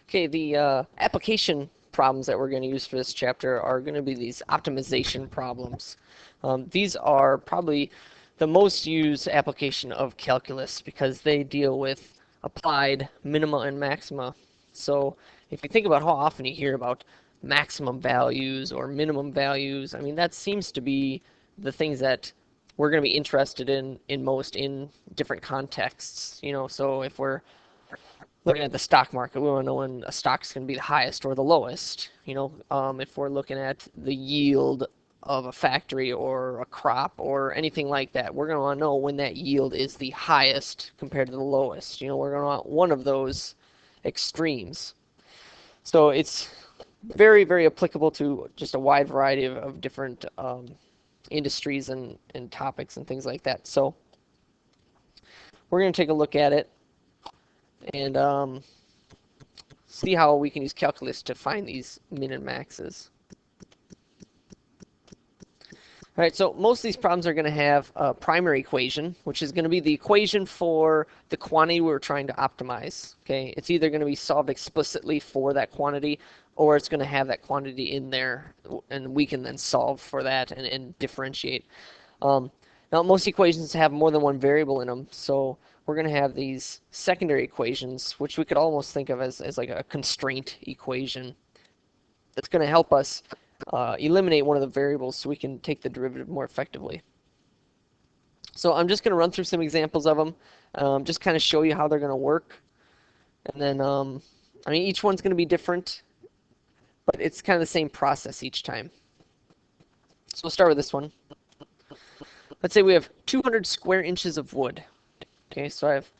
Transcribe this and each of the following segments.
Okay, the application problems that we're going to use for this chapter are going to be these optimization problems. These are probably the most used application of calculus because they deal with applied minima and maxima. So if you think about how often you hear about maximum values or minimum values, I mean that seems to be the things that we're going to be interested in most in different contexts. So if we're looking at the stock market, we want to know when a stock's going to be the highest or the lowest. If we're looking at the yield of a factory or a crop or anything like that, we're going to want to know when that yield is the highest compared to the lowest. We're going to want one of those extremes. So it's very, very applicable to just a wide variety of different industries and topics and things like that. So we're going to take a look at it and see how we can use calculus to find these min and maxes. All right, so most of these problems are going to have a primary equation, which is going to be the equation for the quantity we're trying to optimize. Okay, it's either going to be solved explicitly for that quantity, or it's going to have that quantity in there, and we can then solve for that and differentiate. Now, most equations have more than one variable in them, so we're going to have these secondary equations, which we could almost think of as like a constraint equation. That's going to help us eliminate one of the variables so we can take the derivative more effectively. So I'm just going to run through some examples of them, just kind of show you how they're going to work. And then, I mean, each one's going to be different, but it's kind of the same process each time. So we'll start with this one. Let's say we have 200 square inches of wood. Okay, so I have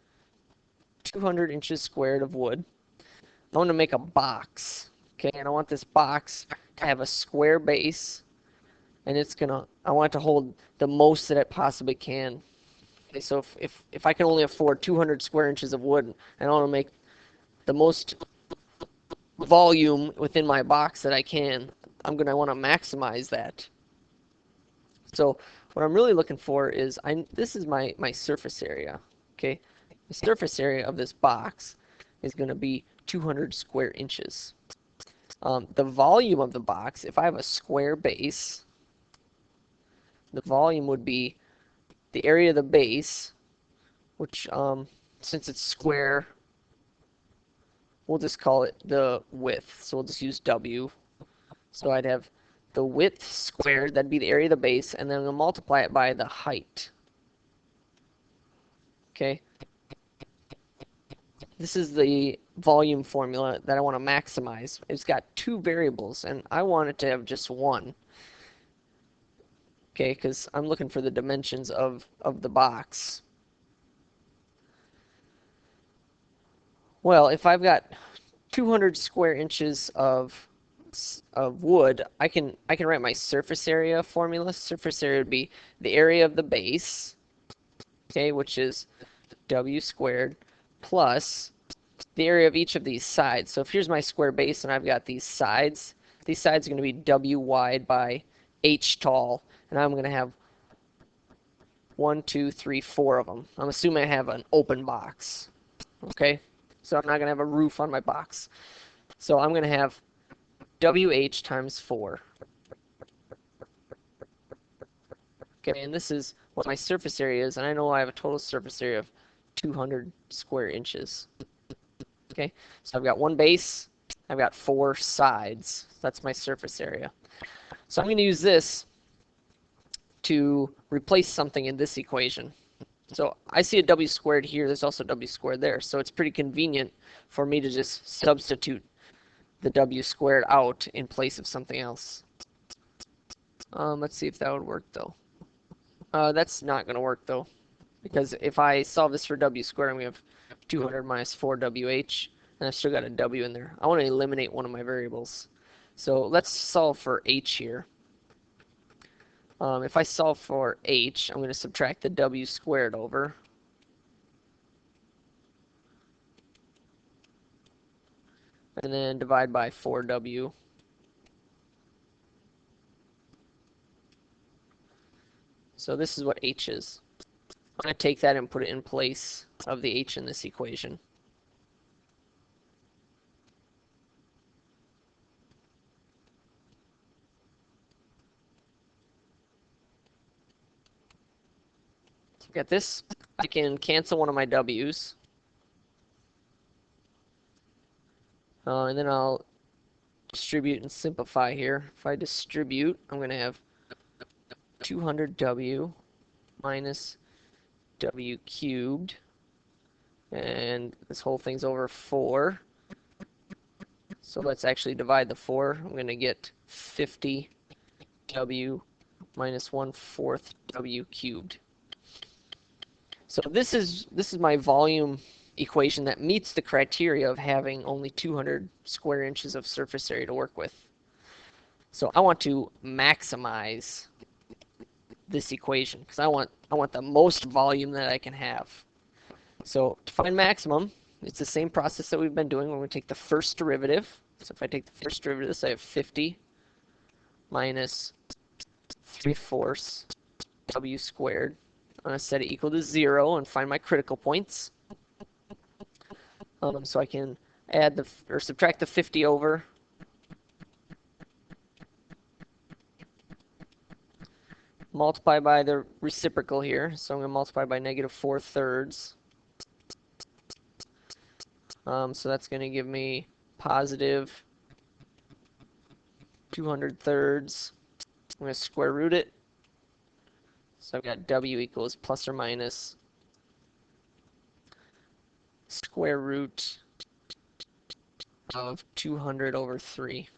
200 inches squared of wood. I want to make a box. Okay, and I want this box to have a square base, and I want it to hold the most that it possibly can. Okay, so if I can only afford 200 square inches of wood, and I want to make the most volume within my box that I can, I'm going to want to maximize that. So what I'm really looking for is, this is my surface area. Okay, the surface area of this box is going to be 200 square inches. The volume of the box, if I have a square base, the volume would be the area of the base, which since it's square, we'll just call it the width. So we'll just use W. So I'd have the width squared, that'd be the area of the base, and then we'll multiply it by the height. Okay. This is the volume formula that I want to maximize. It's got two variables, and I want it to have just one. Okay, because I'm looking for the dimensions of the box. Well, if I've got 200 square inches of wood, I can write my surface area formula. Surface area would be the area of the base, okay, which is W squared, plus the area of each of these sides. So if here's my square base and I've got these sides are going to be W wide by H tall, and I'm going to have 1, 2, 3, 4 of them. I'm assuming I have an open box. Okay, so I'm not going to have a roof on my box. So I'm going to have WH times 4. Okay, and this is what my surface area is, and I know I have a total surface area of 200 square inches. Okay, so I've got one base, I've got 4 sides. That's my surface area. So I'm going to use this to replace something in this equation. So I see a W squared here, there's also W squared there, so it's pretty convenient for me to just substitute the W squared out in place of something else. Let's see if that would work though. That's not going to work though, because if I solve this for W squared, I'm going to have 200 minus 4WH, and I've still got a W in there. I want to eliminate one of my variables. So let's solve for H here. If I solve for H, I'm going to subtract the W squared over. And then divide by 4W. So this is what H is. I'm going to take that and put it in place of the H in this equation. Got this. I can cancel one of my W's. And then I'll distribute and simplify here. If I distribute, I'm going to have 200W minus W cubed. And this whole thing's over 4. So let's actually divide the 4. I'm going to get 50W minus 1/4 W cubed. So this is my volume equation that meets the criteria of having only 200 square inches of surface area to work with. So I want to maximize this equation because I want the most volume that I can have. So to find maximum, it's the same process that we've been doing. We're going to take the first derivative. So if I take the first derivative, I have 50 minus 3/4 W squared. I'm going to set it equal to 0 and find my critical points. So I can add or subtract the 50 over. Multiply by the reciprocal here. So I'm going to multiply by -4/3. So that's going to give me positive 200/3. I'm going to square root it. So I've got W equals plus or minus square root of 200/3.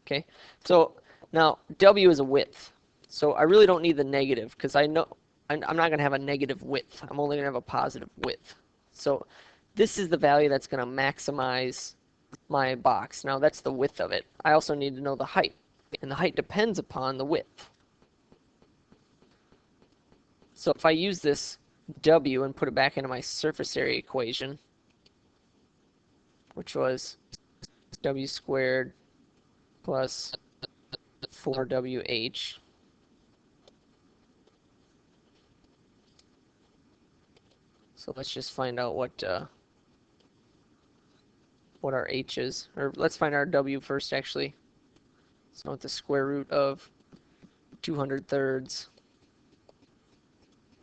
Okay, so now W is a width. So I really don't need the negative because I know I'm not going to have a negative width. I'm only going to have a positive width. So this is the value that's going to maximize my box. Now that's the width of it. I also need to know the height, and the height depends upon the width. So if I use this W and put it back into my surface area equation, which was W squared plus 4WH. So let's just find out what our H is. Or let's find our W first, actually. So with the square root of 200/3.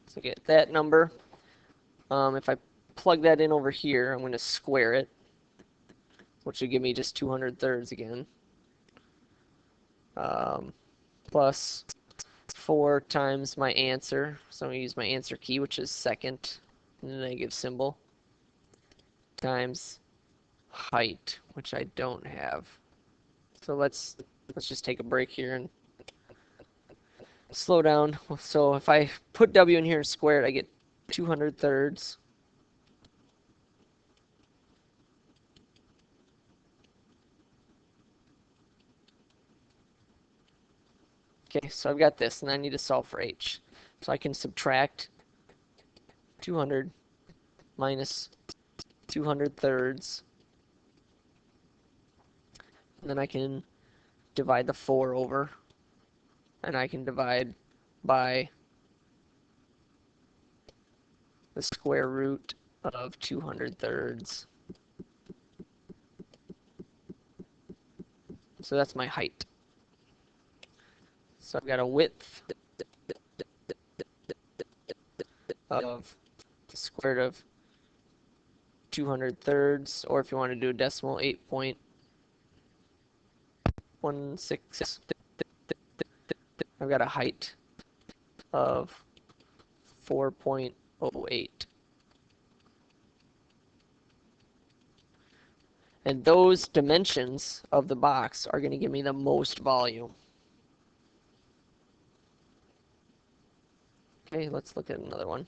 So get that number. If I plug that in over here, I'm going to square it, which would give me just 200/3 again. Plus 4 times my answer. So I'm going to use my answer key, which is second, and the negative symbol, times height, which I don't have. So let's just take a break here and slow down. So if I put W in here and square it, I get 200/3. Okay, so I've got this, and I need to solve for H. So I can subtract 200 minus 200/3. And then I can divide the 4 over. And I can divide by the square root of 200/3. So that's my height. So I've got a width of the square root of 200/3, or if you want to do a decimal, 8.16. I've got a height of 4.08. And those dimensions of the box are going to give me the most volume. Okay, let's look at another one.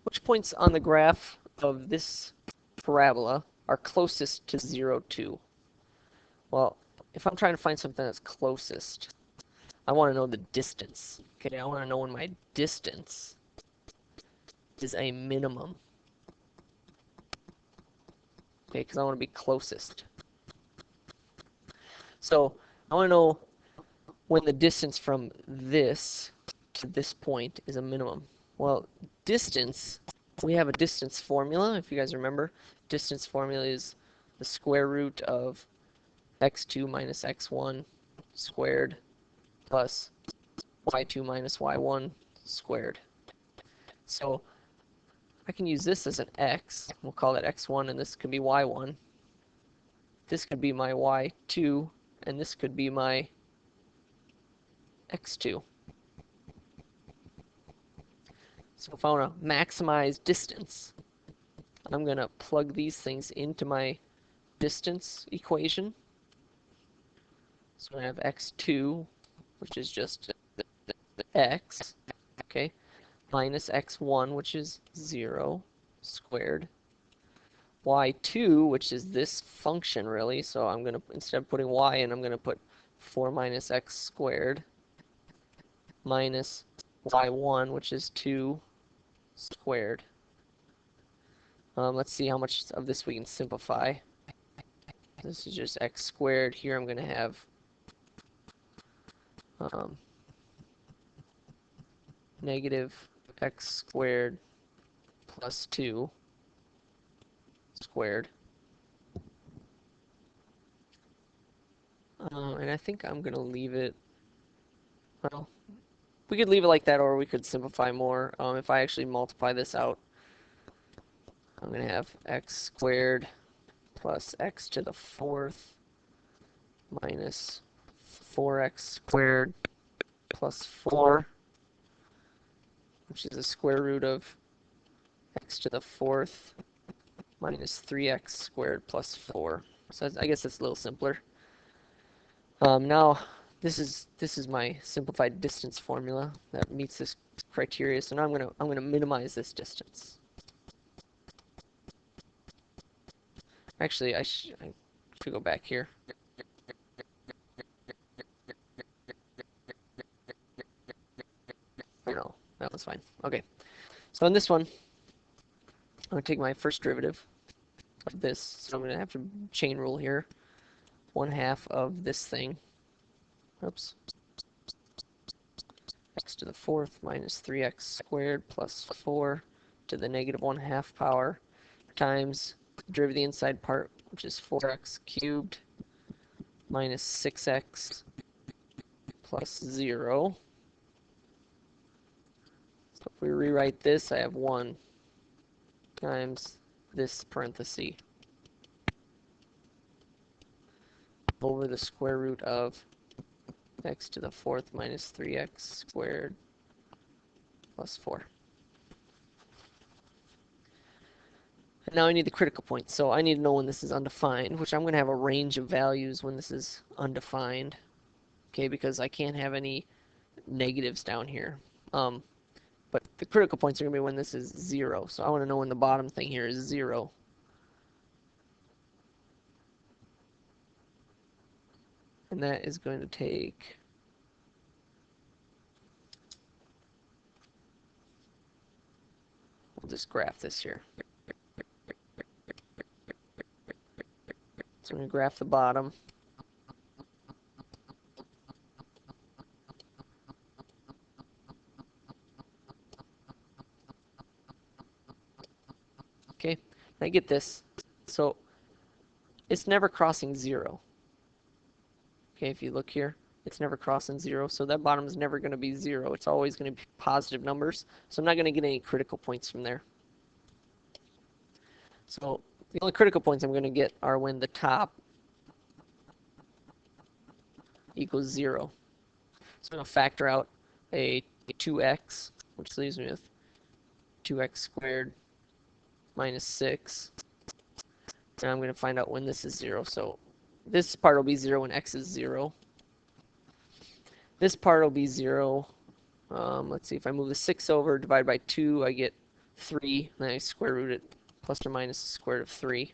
Which points on the graph of this parabola are closest to 0, 2? Well, if I'm trying to find something that's closest, I want to know the distance. Okay, I want to know when my distance is a minimum. Okay, because I want to be closest. So I want to know when the distance from this to this point is a minimum. Well, distance, we have a distance formula, if you guys remember. Distance formula is the square root of x2 minus x1 squared plus y2 minus y1 squared. So I can use this as an x. We'll call it x1, and this could be y1. This could be my y2, and this could be my x2. So if I want to maximize distance, I'm going to plug these things into my distance equation. So I have x2, which is just x, okay, minus x1, which is 0 squared, y2, which is this function really, so I'm going to, instead of putting y in, I'm going to put 4 minus x squared minus y1, which is 2 squared. Let's see how much of this we can simplify. This is just x squared. Here I'm going to have negative x squared plus 2 squared. And I think I'm going to leave it, well, we could leave it like that, or we could simplify more. If I actually multiply this out, I'm going to have x squared plus x to the 4th minus 4x squared plus 4, which is the square root of x to the 4th minus 3x squared plus 4. So I guess it's a little simpler. Now this is my simplified distance formula that meets this criteria. So now I'm gonna minimize this distance. Actually, I should go back here. No, that was fine. Okay, so in this one, I'm gonna take my first derivative of this. So I'm gonna have to chain rule here. 1/2 of this thing. Oops. X to the 4th minus 3x squared plus 4 to the negative 1/2 power times the derivative of the inside part, which is 4x cubed minus 6x plus 0. So if we rewrite this, I have 1 times this parenthesis over the square root of x to the 4th minus 3x squared plus 4. And now I need the critical point. So I need to know when this is undefined, which I'm going to have a range of values when this is undefined. Okay, because I can't have any negatives down here. But the critical points are going to be when this is 0. So I want to know when the bottom thing here is 0. And that is going to take we'll just graph this here. So I'm going to graph the bottom. Okay, I get this. So it's never crossing 0. Okay, if you look here, it's never crossing 0. So that bottom is never going to be 0. It's always going to be positive numbers. So I'm not going to get any critical points from there. So the only critical points I'm going to get are when the top equals 0. So I'm going to factor out a 2x, which leaves me with 2x squared minus 6. And I'm going to find out when this is 0. So this part will be 0 when x is 0. This part will be 0. Let's see, if I move the 6 over, divide by 2, I get 3. Then I square root it, plus or minus the square root of 3.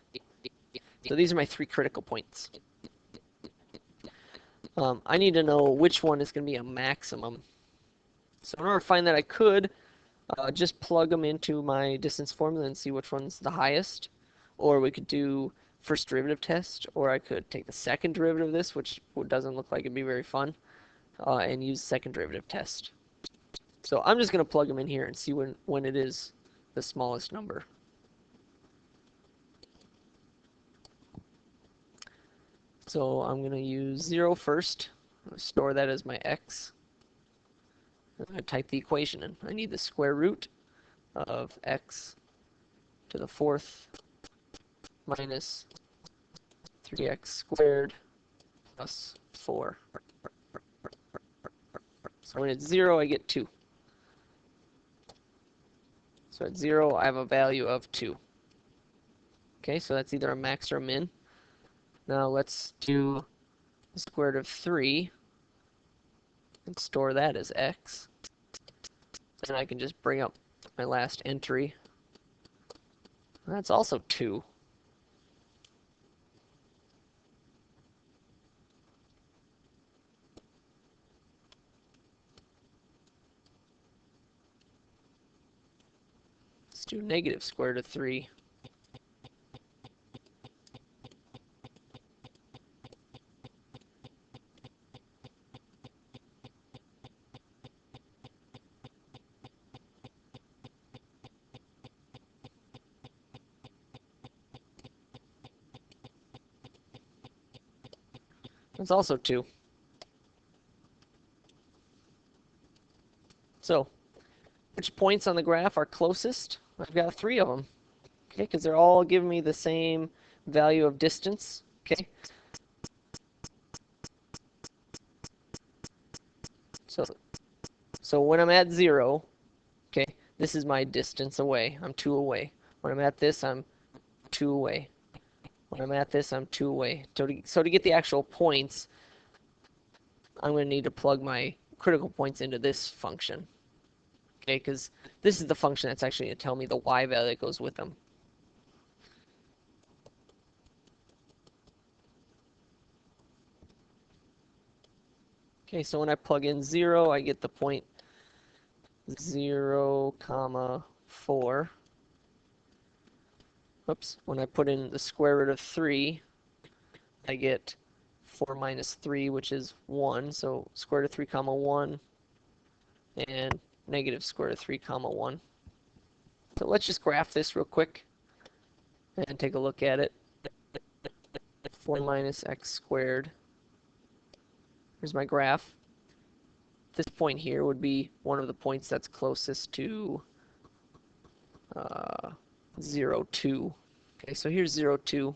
So these are my 3 critical points. I need to know which one is going to be a maximum. So in order to find that, I could just plug them into my distance formula and see which one's the highest. Or we could do first derivative test, or I could take the second derivative of this, which doesn't look like it'd be very fun, and use second derivative test. So I'm just going to plug them in here and see when it is the smallest number. So I'm going to use 0 first. I'm going to store that as my x. I'm going to type the equation in. I need the square root of x to the fourth minus 3x squared plus 4. So when it's 0, I get 2. So at 0, I have a value of 2. Okay, so that's either a max or a min. Now let's do the square root of 3 and store that as x. And I can just bring up my last entry. That's also 2. Let's do negative square root of 3. That's also 2. So, which points on the graph are closest? I've got 3 of them. Okay, because they're all giving me the same value of distance. Okay. So when I'm at 0, okay, this is my distance away. I'm 2 away. When I'm at this, I'm 2 away. When I'm at this, I'm 2 away. So to get the actual points, I'm going to need to plug my critical points into this function. Okay, because this is the function that's actually going to tell me the y value that goes with them. Okay, so when I plug in 0, I get the point 0, 4. Oops, when I put in the square root of 3, I get 4 minus 3, which is 1. So square root of 3, 1, and negative square root of 3, 1. So let's just graph this real quick and take a look at it. 4 minus x squared. Here's my graph. This point here would be one of the points that's closest to 0, 2. Okay, so here's 0, 2.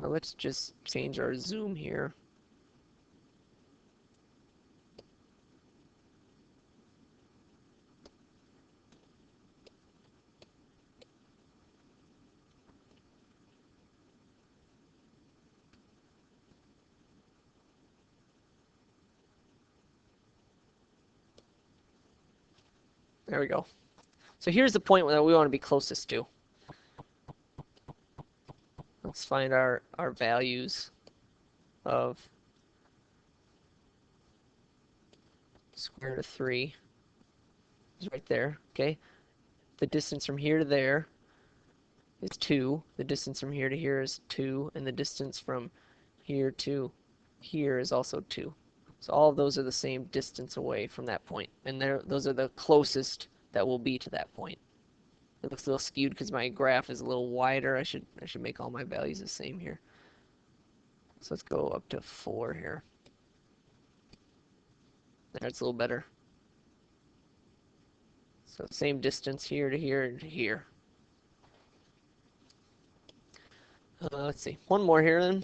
Let's just change our zoom here. There we go. So here's the point that we want to be closest to. Let's find our values of square root of 3 is right there, okay? The distance from here to there is 2. The distance from here to here is 2. And the distance from here to here is also 2. So all of those are the same distance away from that point. And those are the closest that will be to that point. It looks a little skewed because my graph is a little wider. I should make all my values the same here. So let's go up to 4 here. There, it's a little better. So same distance here to here and to here. Let's see. One more here then.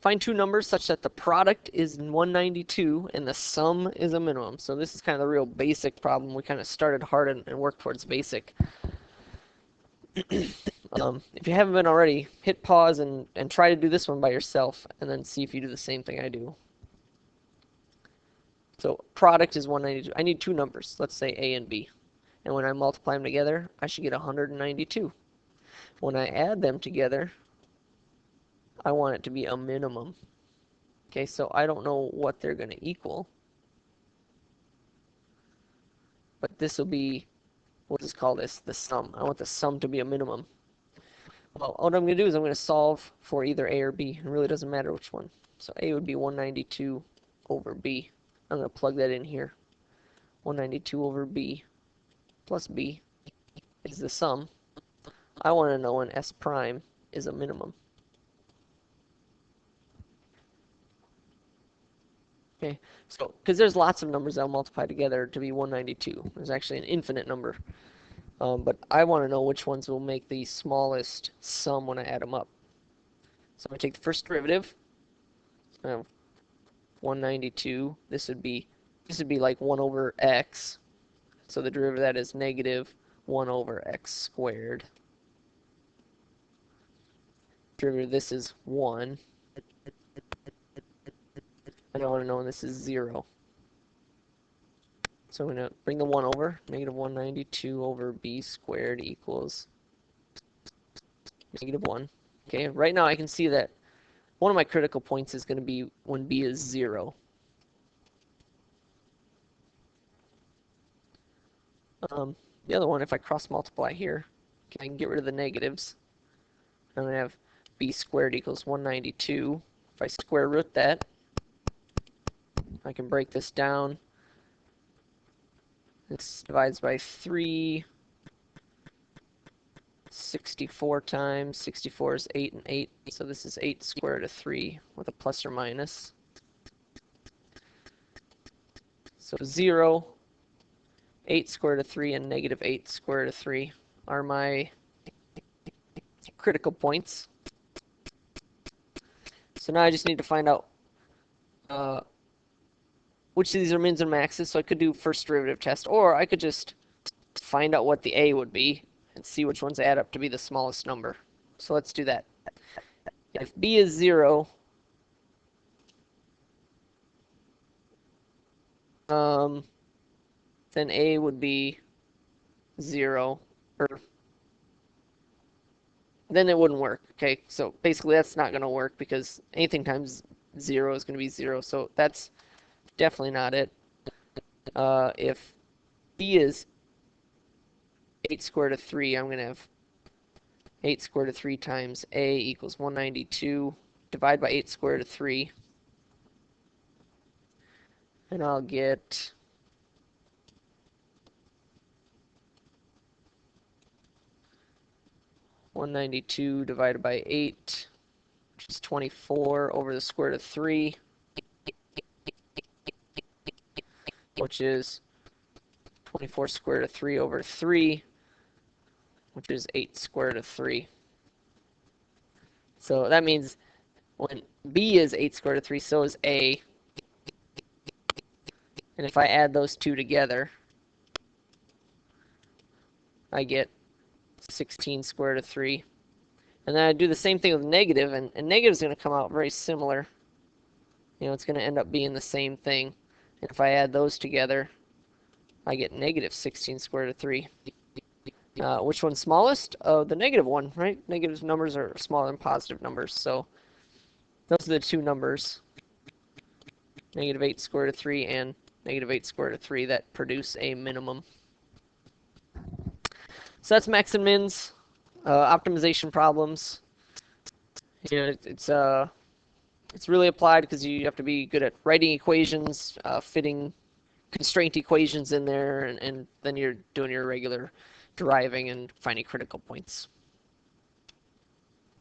Find two numbers such that the product is 192 and the sum is a minimum. So this is kind of the real basic problem. We kind of started hard and worked towards basic. If you haven't been already, hit pause and try to do this one by yourself and then see if you do the same thing I do. So product is 192. I need two numbers. Let's say A and B. And when I multiply them together, I should get 192. When I add them together, I want it to be a minimum. Okay, so I don't know what they're going to equal. But this will be, we'll just call this the sum. I want the sum to be a minimum. Well, what I'm going to do is I'm going to solve for either A or B. It really doesn't matter which one. So A would be 192 over B. I'm going to plug that in here. 192 over B plus B is the sum. I want to know when S prime is a minimum. Okay, so because there's lots of numbers that'll multiply together to be 192. There's actually an infinite number. But I want to know which ones will make the smallest sum when I add them up. So I'm going to take the first derivative. So I have 192. This would be like 1 over x. So the derivative of that is negative 1 over x squared. Derivative of this is 1. And I want to know when this is 0. So I'm going to bring the 1 over. Negative 192 over b squared equals negative 1. Okay, right now I can see that one of my critical points is going to be when b is 0. The other one, if I cross multiply here, okay, I can get rid of the negatives. I'm going to have b squared equals 192. If I square root that, I can break this down. This divides by 3. 64 times. 64 is 8 and 8. So this is 8 square root of 3 with a plus or minus. So 0, 8 square root of 3, and negative 8 square root of 3 are my critical points. So now I just need to find out which of these are mins and maxes. So I could do first derivative test, or I could just find out what the a would be and see which ones add up to be the smallest number. So let's do that. If b is 0, then a would be 0, or then it wouldn't work. Okay, so basically that's not going to work because anything times 0 is going to be 0. So that's definitely not it. If b is 8 square root of 3, I'm going to have 8 square root of 3 times a equals 192. Divide by 8 square root of 3. And I'll get 192 divided by 8, which is 24 over the square root of 3, which is 24 square root of 3 over 3, which is 8 square root of 3. So that means when b is 8 square root of 3, so is a. And if I add those two together, I get 16 square root of 3. And then I do the same thing with negative, and negative is going to come out very similar. You know, it's going to end up being the same thing. And if I add those together, I get negative 16 square root of 3. Which one's smallest? Oh, the negative one, right? Negative numbers are smaller than positive numbers. So those are the two numbers, negative 8 square root of 3 and negative 8 square root of 3, that produce a minimum. So that's max and mins, optimization problems. You know, it's really applied because you have to be good at writing equations, fitting constraint equations in there, and then you're doing your regular deriving and finding critical points.